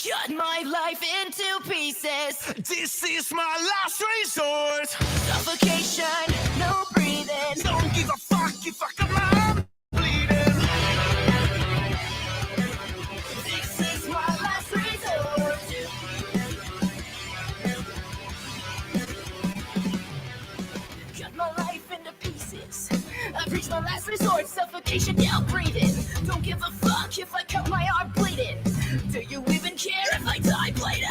Cut my life into pieces. This is my last resort. Suffocation, no breathing. Don't give a fuck if I cut my arm bleeding. This is my last resort. Cut my life into pieces. I've reached my last resort. Suffocation, no breathing. Don't give a fuck if I cut my arm bleeding. Do you even care if I die bleeding?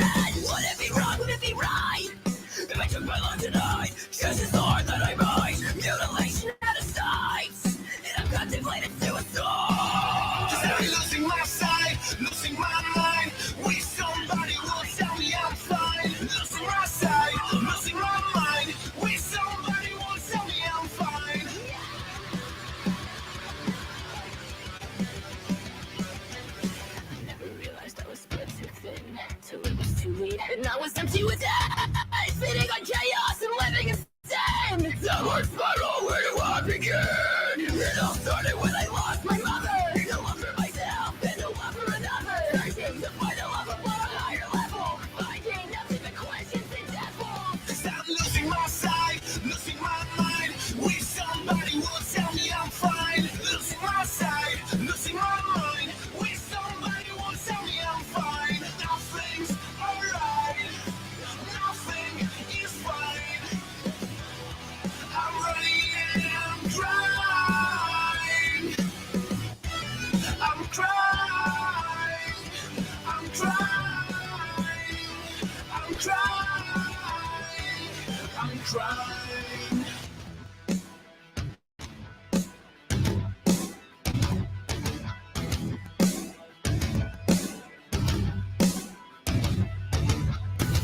Would it be wrong? Would it be right? If I took my life tonight, chances are that I might. Mutilation out of sight, and I'm contemplating suicide. Cause I'm losing my sight, losing my mind. Wish somebody would tell me I'm fine. Losing my sight, losing my mind. Wish somebody would tell me I'm fine. I never realized I was spread too thin till it was too late, and I was empty within, feeding on chaos and living in sin. Downward spiral, where do I begin? It all started when I lost my mother. No love for myself and no love for another. Searching to find a love upon a higher level, finding nothing but questions and devils. Cause I'm losing my sight, losing my mind. Wish somebody would tell me I'm fine. Losing my sight, losing my mind. Wish somebody would tell me I'm fine. Nothing's alright, nothing is fine. I'm running and I'm crying. I'm crying, I'm crying, I'm crying, I'm crying.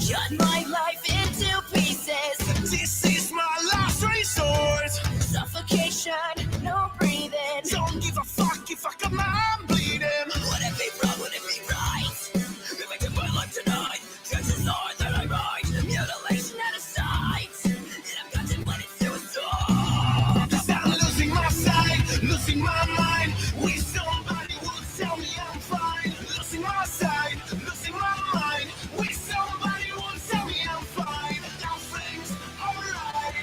Cut my life into pieces. This is my last resort. Suffocation, no breathing. Don't give a fuck if I cut my arm bleeding. Would it be wrong? Would it be right? If I took my life tonight, chances are that I might. Mutilation out of sight, and I'm contemplating suicide. Cause I'm losing my sight, losing my mind. Wish somebody would tell me I'm fine. Losing my sight, losing my mind. Wish somebody would tell me I'm fine. Nothing's alright,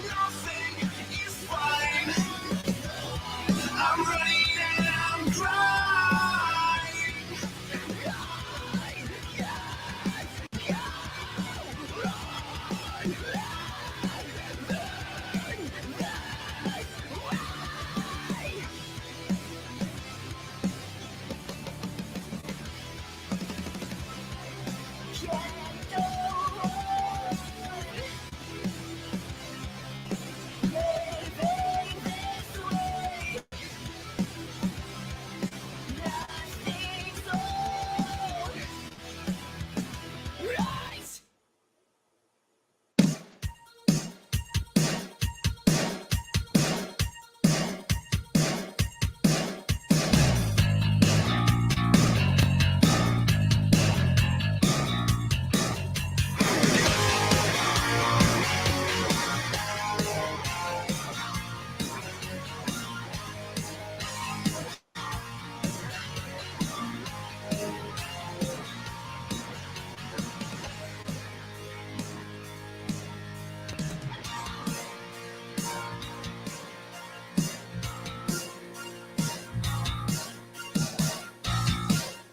nothing is fine. I'm running and I'm crying.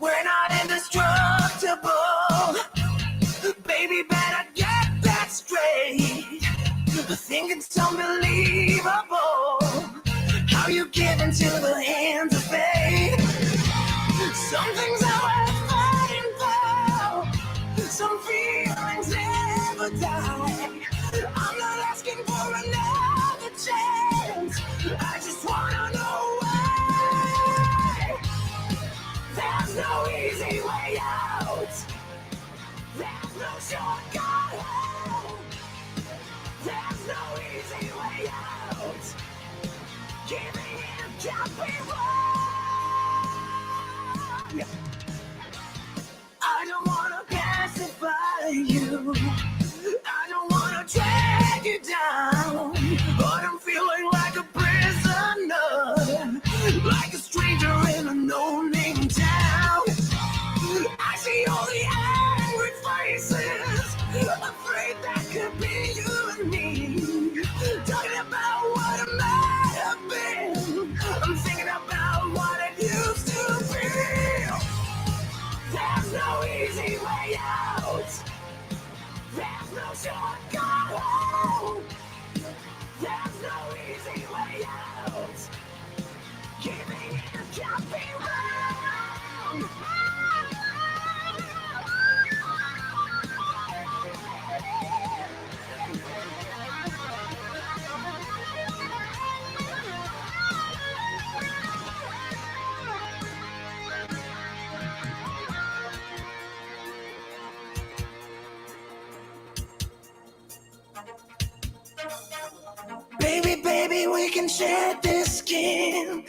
We're not indestructible. Baby, better get that straight. I think it's unbelievable how you give into the hands of fate. Some things are worth fighting for. Some feelings never die. I'm not asking for another chance. I just wanna know why. There's no easy way out. There's no shortcut home. There's no easy way out. Giving in can't be wrong. I don't wanna pacify you. I don't wanna Maybe we can share this skin.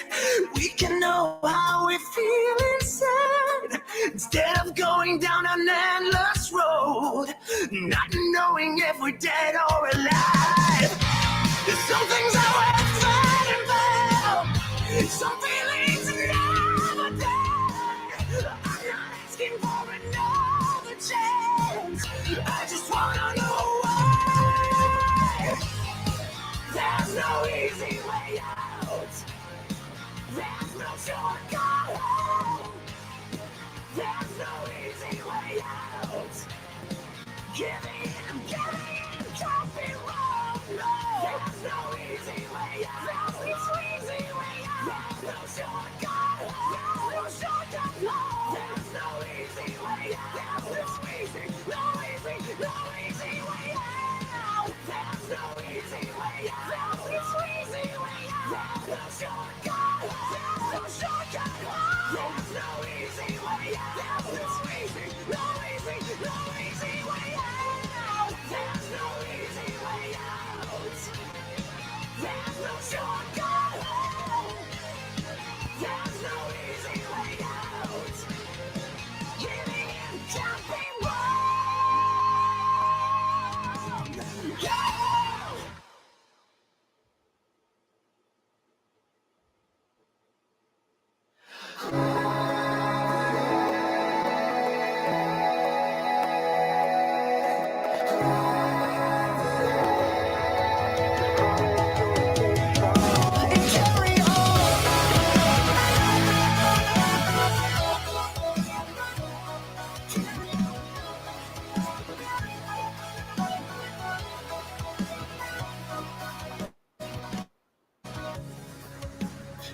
We can know how we feel inside, instead of going down an endless road, not knowing if we're dead or alive. There's some things are worth fighting for. Some feelings never die. I'm not asking for another chance. I just wanna know why. There's no easy way out. There's no shortcut home. There's no easy way out. Giving in, can't be wrong. No, there's no easy way out. There's no easy way out. There's no shortcut home. There's no shortcut home. There's no easy way out. There's no easy way out. There's no easy way out. There's no easy way out. There's no shortcut home. There's no shortcut home. There's no easy way out. There's no easy way out. There's no easy way out. There's no shortcut home. There's no easy way out. Giving in can't be wrong. Yeah!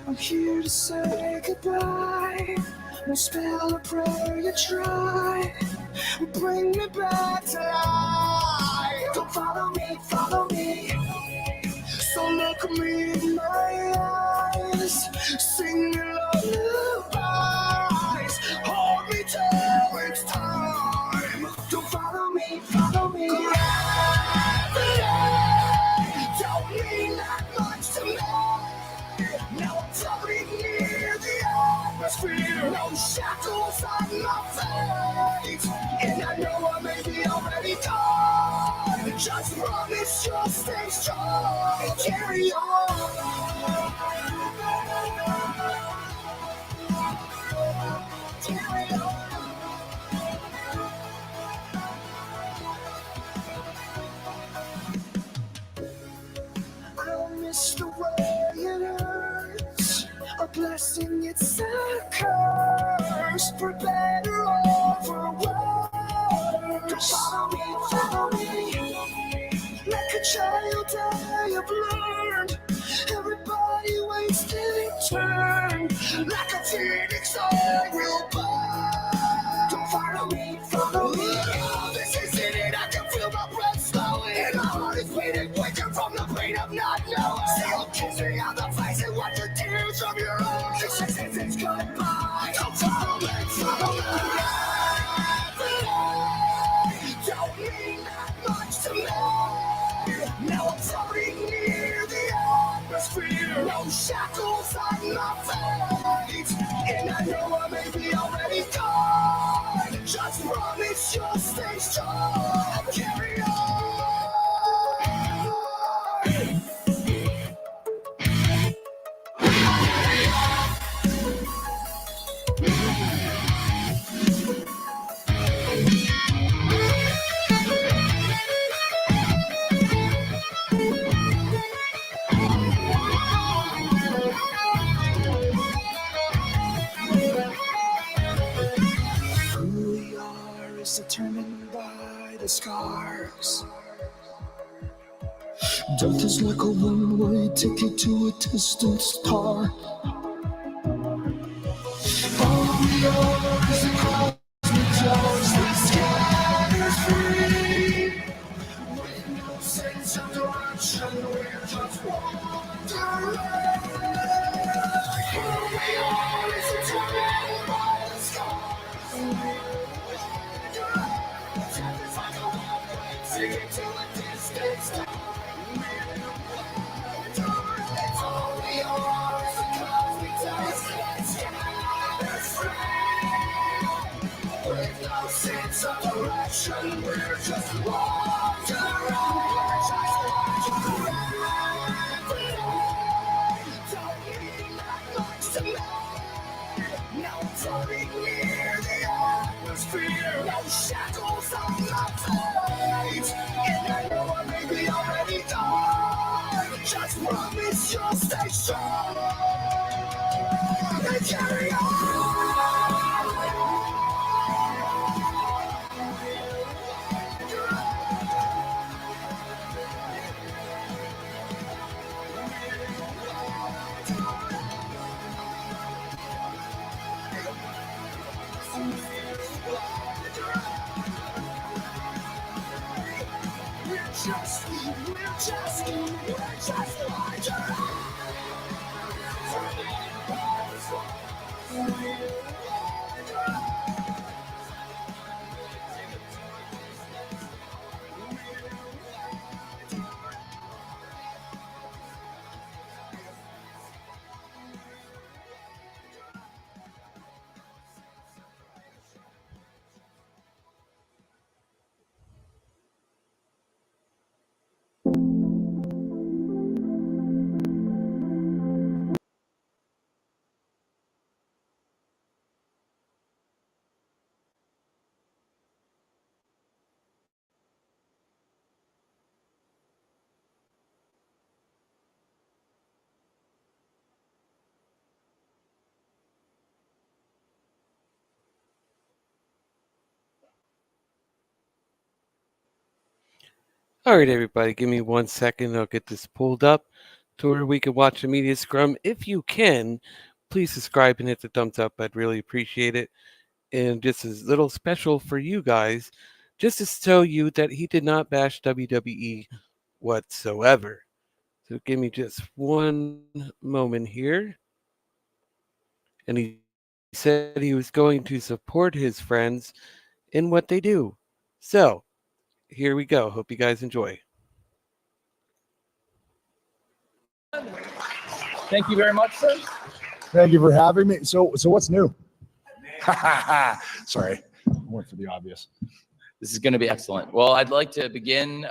I'm here to say goodbye. No spell or prayer you try. Bring me back to life. Don't follow me. So look me in my eyes. Sing me lullabies. Hold me till it's time. Don't follow me. Gravity don't mean that much to me. Now I'm floating near the atmosphere. No shackles on my feet. And I know I may be already gone. Just promise you'll stay strong and carry on. Carry on. I don't miss the way it hurts. A blessing, it's a curse. For better or for worse. Follow me. Like a child I have learned. Everybody waits their turn. Like a phoenix I will burn. Don't follow me. This isn't it, I can feel my breath slowing. And my heart is beating, waking from the pain of not knowing. Still kissing on the face and wipe the tears from your eyes. This is it's goodbye. Don't follow me. Don't mean that much to me. Now I'm floating near the atmosphere. No shackles on my feet. And I know I may be already gone. Just promise you'll stay strong. Carry on. Who we are is determined by the scars. Death is like a one-way ticket to a distant star. All we are is a cosmic ghost that scatters free. With no sense of direction, we're just wandering. Who we are is determined by the scars. Death is like a one-way ticket to a distant star. direction. We're just wandering. We're just wandering. Don't mean that much to me. No floating near the atmosphere. No shackles on my feet. And I know I may be already gone. Just promise you'll stay strong and carry on. We're just All right, everybody, give me 1 second. I'll get this pulled up to where we can watch the media scrum. If you can, please subscribe and hit the thumbs up. I'd really appreciate it. And just a little special for you guys, just to tell you that he did not bash WWE whatsoever. So give me just one moment here. And he said he was going to support his friends in what they do. So here we go. Hope you guys enjoy. Thank you very much, sir. Thank you for having me. So what's new? Sorry, I went for the obvious. This is going to be excellent. Well, I'd like to begin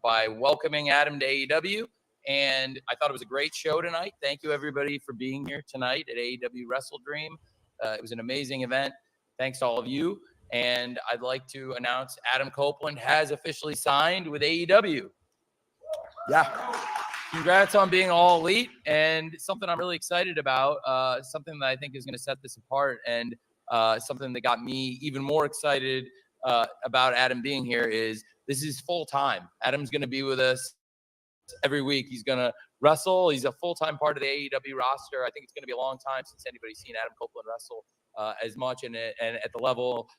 by welcoming Adam to AEW. And I thought it was a great show tonight. Thank you, everybody, for being here tonight at AEW Wrestle Dream. It was an amazing event. Thanks to all of you. And I'd like to announce Adam Copeland has officially signed with AEW. Yeah. Congrats on being all elite, and something I'm really excited about, something that I think is going to set this apart, and something that got me even more excited about Adam being here is this is full time. Adam's going to be with us every week. He's going to wrestle. He's a full-time part of the AEW roster. I think it's going to be a long time since anybody's seen Adam Copeland wrestle as much and at the level.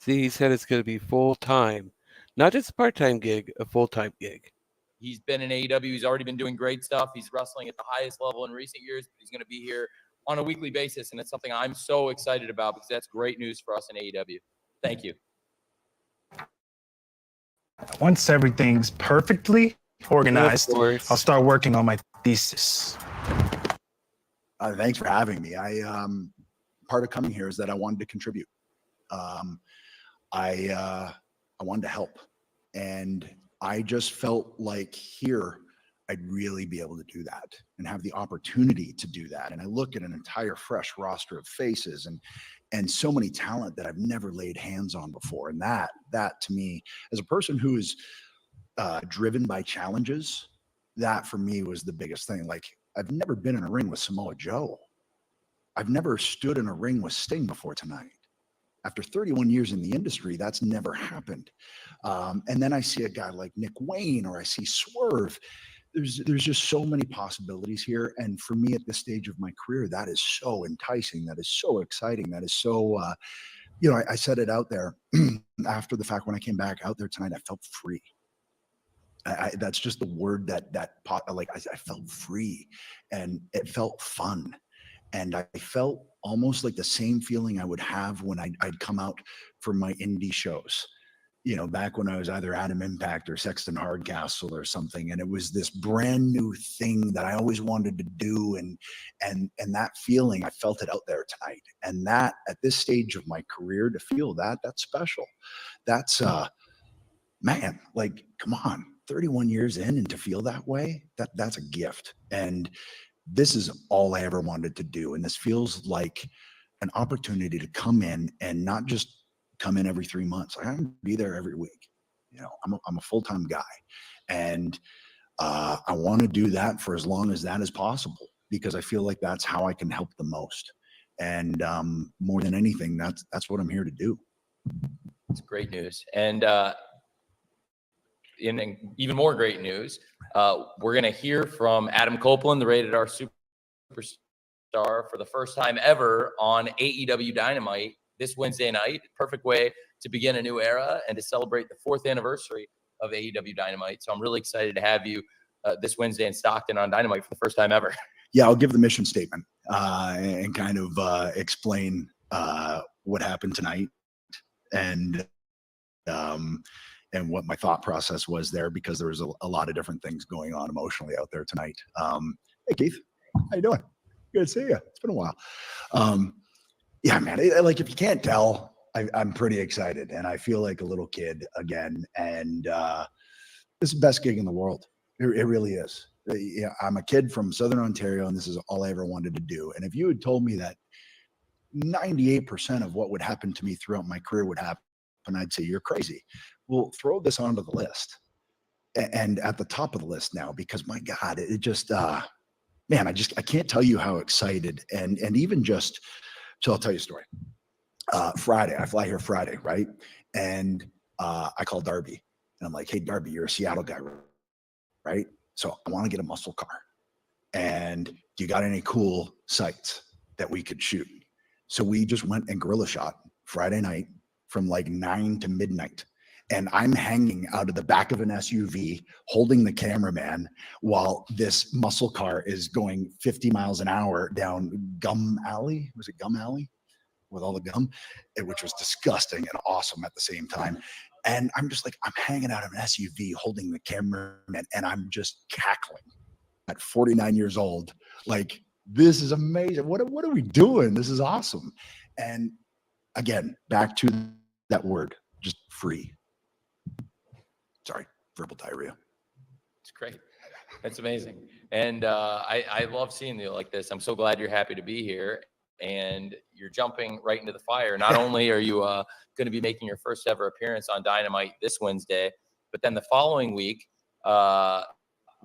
See, he said it's going to be full-time, not just a part-time gig, a full-time gig. He's been in AEW. He's already been doing great stuff. He's wrestling at the highest level in recent years, but he's going to be here on a weekly basis, and it's something I'm so excited about because that's great news for us in AEW. Thank you. Once everything's perfectly organized, I'll start working on my thesis. Thanks for having me. Part of coming here is that I wanted to contribute. I wanted to help, and I just felt like here I'd really be able to do that and have the opportunity to do that. And I look at an entire fresh roster of faces and so many talent that I've never laid hands on before. And that to me, as a person who is driven by challenges, that for me was the biggest thing. Like, I've never been in a ring with Samoa Joe. I've never stood in a ring with Sting before tonight. After 31 years in the industry, that's never happened. And then I see a guy like Nick Wayne, or I see Swerve. There's just so many possibilities here. And for me at this stage of my career, that is so enticing. That is so exciting. That is so, I said it out there after the fact when I came back out there tonight, I felt free. That's just the word that I felt free, and it felt fun. And I felt almost like the same feeling I would have when I'd come out for my indie shows. you know, back when I was either Adam Impact or Sexton Hardcastle or something, and it was this brand new thing that I always wanted to do, and that feeling, I felt it out there tonight. And that at this stage of my career, to feel that, that's special. That's man, like, come on, 31 years in, and to feel that way, that's a gift. And this is all I ever wanted to do. And this feels like an opportunity to come in and not just come in every 3 months. I can be there every week. You know, I'm a full-time guy, and I want to do that for as long as that is possible, because I feel like that's how I can help the most. And more than anything, that's what I'm here to do. It's great news. And in even more great news, we're going to hear from Adam Copeland, the Rated R Superstar, for the first time ever on AEW Dynamite this Wednesday night. Perfect way to begin a new era and to celebrate the 4th anniversary of AEW Dynamite. So I'm really excited to have you this Wednesday in Stockton on Dynamite for the first time ever. Yeah, I'll give the mission statement and kind of explain what happened tonight, and what my thought process was there, because there was a lot of different things going on emotionally out there tonight. Hey, Keith, how you doing? Good to see you. It's been a while. Yeah, man, like, if you can't tell, I'm pretty excited, and I feel like a little kid again. And this is the best gig in the world. It really is. Yeah, I'm a kid from Southern Ontario, and this is all I ever wanted to do. And if you had told me that 98% of what would happen to me throughout my career would happen, I'd say you're crazy. Well, throw this onto the list, and at the top of the list now, because my God, it just, man, I can't tell you how excited, and even just, so I'll tell you a story. Friday, I fly here Friday, right? And I call Darby, and I'm like, hey, Darby, you're a Seattle guy, right? So I want to get a muscle car, and do you got any cool sites that we could shoot? So we just went and guerrilla shot Friday night from like 9 to midnight. And I'm hanging out of the back of an SUV holding the cameraman while this muscle car is going 50 miles an hour down Gum Alley. Was it Gum Alley? With all the gum, which was disgusting and awesome at the same time. And I'm just like, I'm hanging out of an SUV holding the cameraman, and I'm just cackling at 49 years old. Like, this is amazing. What are we doing? This is awesome. And again, back to that word, just free. Sorry, verbal diarrhea. It's great. That's amazing. And I love seeing you like this. I'm so glad you're happy to be here, and you're jumping right into the fire. Not only are you going to be making your first ever appearance on Dynamite this Wednesday, but then the following week,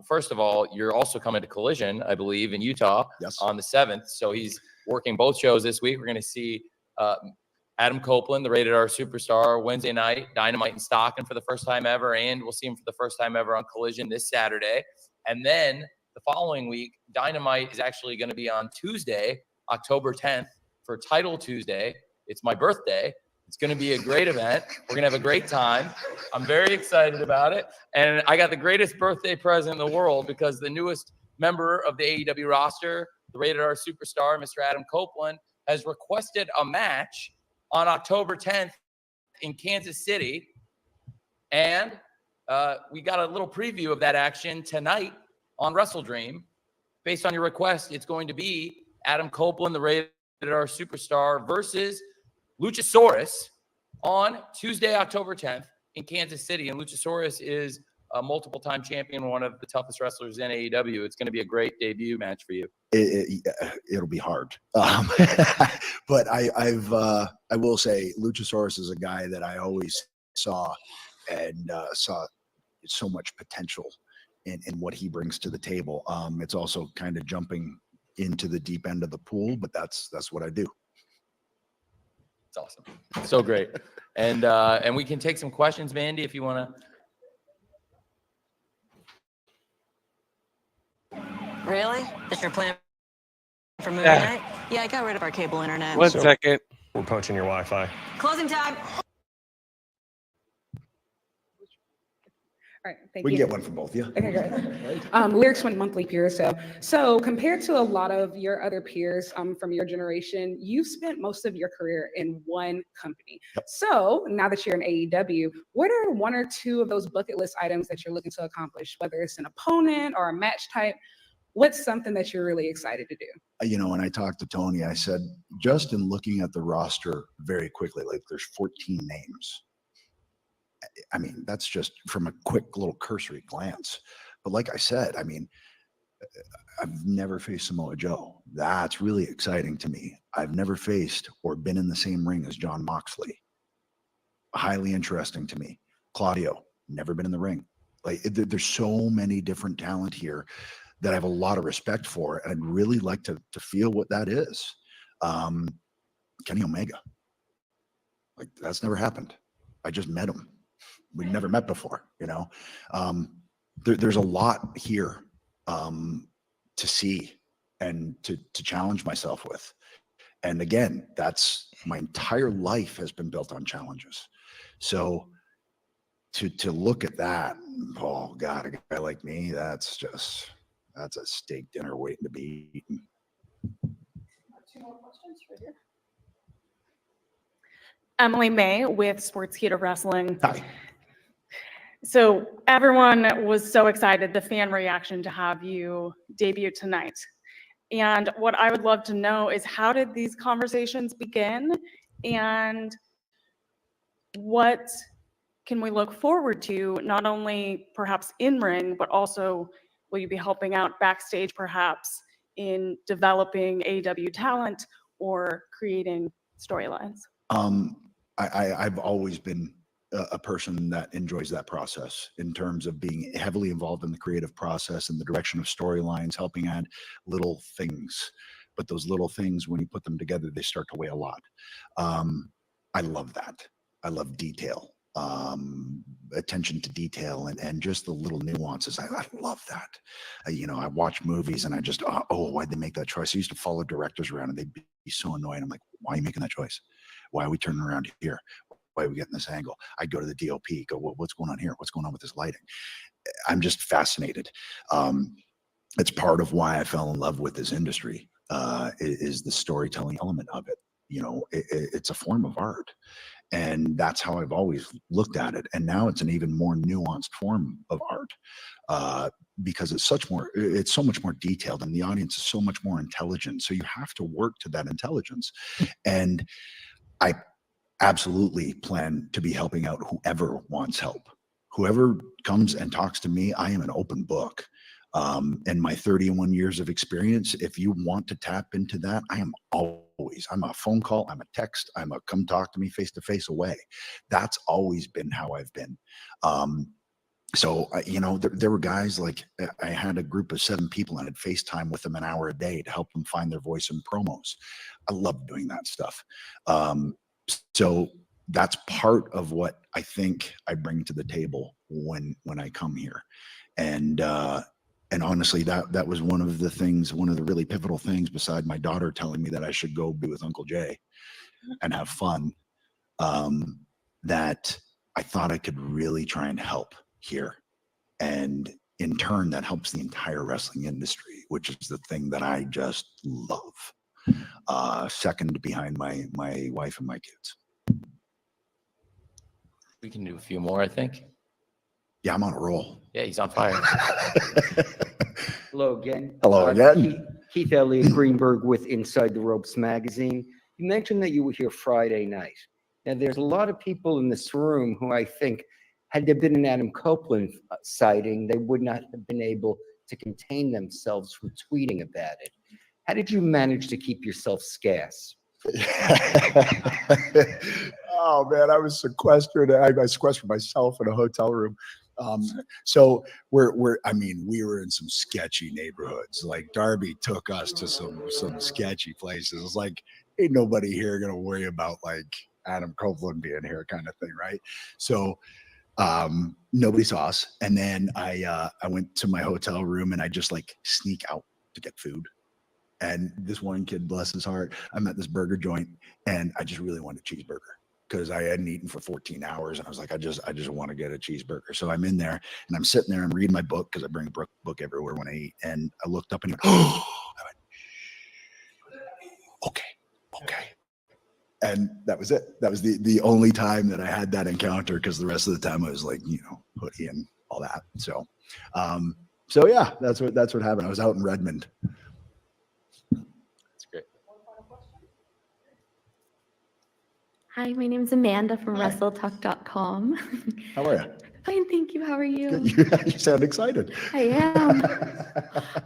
first of all, you're also coming to Collision, I believe, in Utah on the 7th. So he's working both shows this week. We're going to see Adam Copeland, the Rated R Superstar, Wednesday night, Dynamite in Stockton for the first time ever, and we'll see him for the first time ever on Collision this Saturday. And then the following week, Dynamite is actually going to be on Tuesday, October 10th, for Title Tuesday. It's my birthday. It's going to be a great event. We're going to have a great time. I'm very excited about it. And I got the greatest birthday present in the world, because the newest member of the AEW roster, the Rated R Superstar, Mr. Adam Copeland, has requested a match on October 10th in Kansas City. And we got a little preview of that action tonight on Wrestle Dream. Based on your request, it's going to be Adam Copeland, the Rated R Superstar, versus Luchasaurus on Tuesday, October 10th in Kansas City. And Luchasaurus is a multiple-time champion, one of the toughest wrestlers in AEW. It's going to be a great debut match for you. It'll be hard. But I will say Luchasaurus is a guy that I always saw so much potential in what he brings to the table. It's also kind of jumping into the deep end of the pool, but that's what I do. It's awesome. So great. And we can take some questions, Mandy, if you want to. Really? That's your plan for movie night? Yeah, I got rid of our cable internet. One second. We're poaching your Wi-Fi. Closing time. right, thank We you. can get one for both of you. Okay, great. Lyrics went monthly peers. So compared to a lot of your other peers from your generation, you've spent most of your career in one company. So now that you're in AEW, what are one or two of those bucket list items that you're looking to accomplish, whether it's an opponent or a match type? What's something that you're really excited to do? You know, when I talked to Tony, I said, just in looking at the roster very quickly, like there's 14 names. I mean, that's just from a quick little cursory glance. But like I said, I mean, I've never faced Samoa Joe. That's really exciting to me. I've never faced or been in the same ring as John Moxley. Highly interesting to me. Claudio, never been in the ring. Like there's so many different talent here that I have a lot of respect for, and I'd really like to feel what that is. Kenny Omega, like that's never happened. I just met him. We'd never met before, you know. There's a lot here to see and to challenge myself with. And again, that's my entire life has been built on challenges. So to look at that, oh God, a guy like me, that's a steak dinner waiting to be eaten. Two more questions right here. Emily May with Sportskeeda Wrestling. Hi. So everyone was so excited, the fan reaction to have you debut tonight. And what I would love to know is how did these conversations begin and what can we look forward to, not only perhaps in ring, but also will you be helping out backstage perhaps in developing AEW talent or creating storylines? I've always been a person that enjoys that process in terms of being heavily involved in the creative process and the direction of storylines, helping add little things. But those little things, when you put them together, they start to weigh a lot. I love that. I love detail, attention to detail, and just the little nuances. I love that. You know, I watch movies and I just, oh, why'd they make that choice? I used to follow directors around and they'd be so annoyed. I'm like, why are you making that choice? Why are we turning around here? Why are we getting this angle? I'd go to the DOP, go, what's going on here? What's going on with this lighting? I'm just fascinated. It's part of why I fell in love with this industry, is the storytelling element of it. You know, it's a form of art. And that's how I've always looked at it. And now it's an even more nuanced form of art, because it's so much more detailed and the audience is so much more intelligent. So you have to work to that intelligence. And I absolutely plan to be helping out whoever wants help. Whoever comes and talks to me, I am an open book. And my 31 years of experience, if you want to tap into that, I'm a phone call, I'm a text, I'm a come talk to me face to face away. That's always been how I've been. So, you know, there were guys like I had a group of 7 people and I'd FaceTime with them an hour a day to help them find their voice in promos. I love doing that stuff. So that's part of what I think I bring to the table when I come here. And honestly, that was one of the really pivotal things, beside my daughter telling me that I should go be with Uncle Jay and have fun, that I thought I could really try and help here. And in turn, that helps the entire wrestling industry, which is the thing that I just love. Second behind my wife and my kids. We can do a few more, I think. Yeah, I'm on a roll. Yeah, he's on fire. Hello again. Hello again. Keith Elliott Greenberg with Inside the Ropes magazine. You mentioned that you were here Friday night. Now, there's a lot of people in this room who I think, had there been an Adam Copeland sighting, they would not have been able to contain themselves from tweeting about it. How did you manage to keep yourself scarce? Oh man, I was sequestered. I sequestered myself in a hotel room. So we were in some sketchy neighborhoods. Like Darby took us to some sketchy places. It's like, ain't nobody here gonna worry about like Adam Copeland being here kind of thing, right? So nobody saw us. And then I went to my hotel room and I just like sneak out to get food. And this one kid, bless his heart, I'm at this burger joint and I just really wanted a cheeseburger. because I hadn't eaten for 14 hours. And I was like, I just want to get a cheeseburger. So I'm in there and I'm sitting there and reading my book because I bring a book everywhere when I eat. And I looked up and he went, oh, I went, okay. And that was it. That was the only time that I had that encounter, because the rest of the time I was like, hoodie and all that. So, yeah, that's what happened. I was out in Redmond. That's great. Hi, my name is Amanda from WrestleTalk.com. How are you? Fine, thank you. How are you? Good. You sound excited. I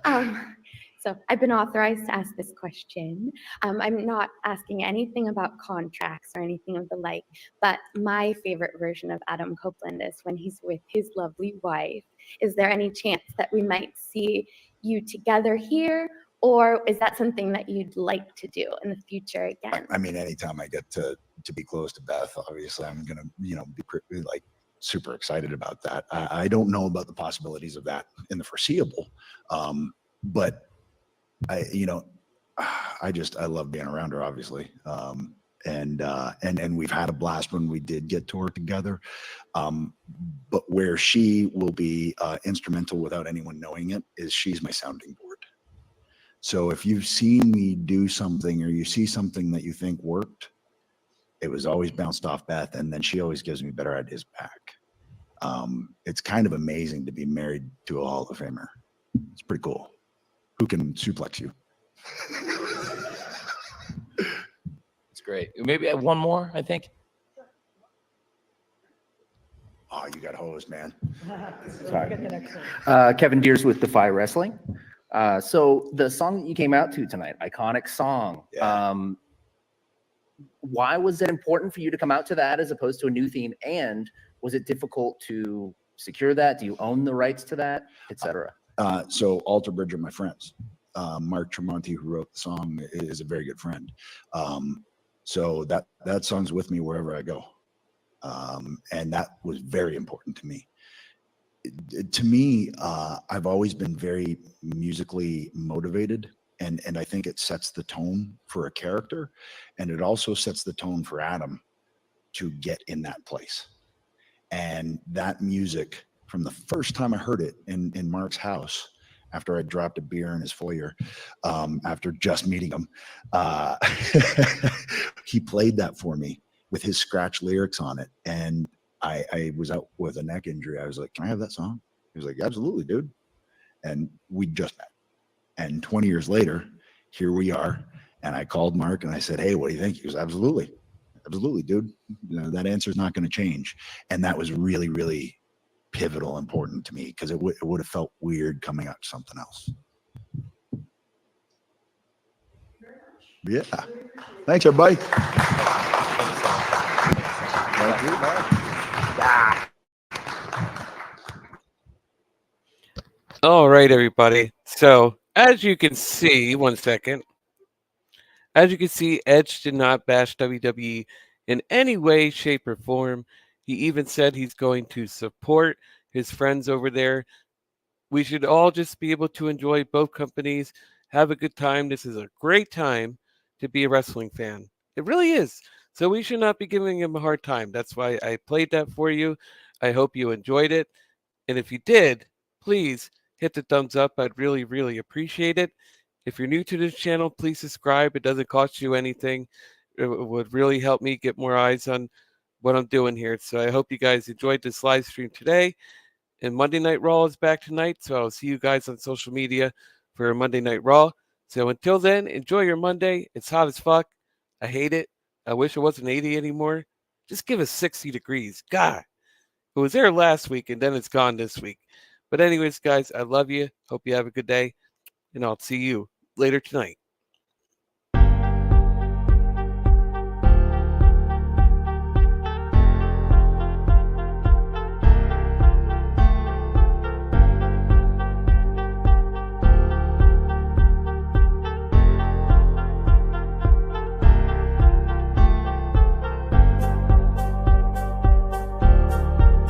am. So I've been authorized to ask this question. I'm not asking anything about contracts or anything of the like, but my favorite version of Adam Copeland is when he's with his lovely wife. Is there any chance that we might see you together here, or is that something that you'd like to do in the future again? I mean, anytime I get to be close to Beth, obviously I'm gonna, be like super excited about that. I don't know about the possibilities of that in the foreseeable, but I love being around her, obviously. And we've had a blast when we did get to work together. But where she will be instrumental without anyone knowing it is she's my sounding board. So if you've seen me do something or you see something that you think worked, it was always bounced off Beth, and then she always gives me better ideas back. It's kind of amazing to be married to a Hall of Famer. It's pretty cool. Who can suplex you? It's great. Maybe I have one more, I think. Oh, you got hosed, man. Sorry. Kevin Deers with Defy Wrestling. So the song that you came out to tonight, iconic song. Yeah. Why was it important for you to come out to that as opposed to a new theme? And was it difficult to secure that? Do you own the rights to that, etc.? So Alter Bridge are my friends. Mark Tremonti, who wrote the song, is a very good friend. So that song's with me wherever I go. And that was very important to me. To me, I've always been very musically motivated, and I think it sets the tone for a character, and it also sets the tone for Adam to get in that place. And that music, from the first time I heard it in Mark's house, after I dropped a beer in his foyer, after just meeting him, he played that for me with his scratch lyrics on it. And I was out with a neck injury. I was like, can I have that song? He was like, absolutely, dude. And we just met. And 20 years later, here we are. And I called Mark and I said, hey, what do you think? He goes, absolutely. Absolutely, dude. That answer is not going to change. And that was really, really pivotal, important to me, because it would have felt weird coming up to something else. Yeah. Thanks, everybody. Thank you, Mark. All right, everybody. So as you can see, one second. As you can see, Edge did not bash WWE in any way, shape, or form. He even said he's going to support his friends over there. We should all just be able to enjoy both companies, have a good time. This is a great time to be a wrestling fan. It really is. So we should not be giving him a hard time. That's why I played that for you. I hope you enjoyed it. And if you did, please hit the thumbs up. I'd really, really appreciate it. If you're new to this channel, please subscribe. It doesn't cost you anything. It would really help me get more eyes on what I'm doing here. So I hope you guys enjoyed this live stream today. And Monday Night Raw is back tonight. So I'll see you guys on social media for Monday Night Raw. So until then, enjoy your Monday. It's hot as fuck. I hate it. I wish it wasn't 80 anymore. Just give us 60 degrees. God, it was there last week and then it's gone this week. But anyways, guys, I love you. Hope you have a good day. And I'll see you later tonight.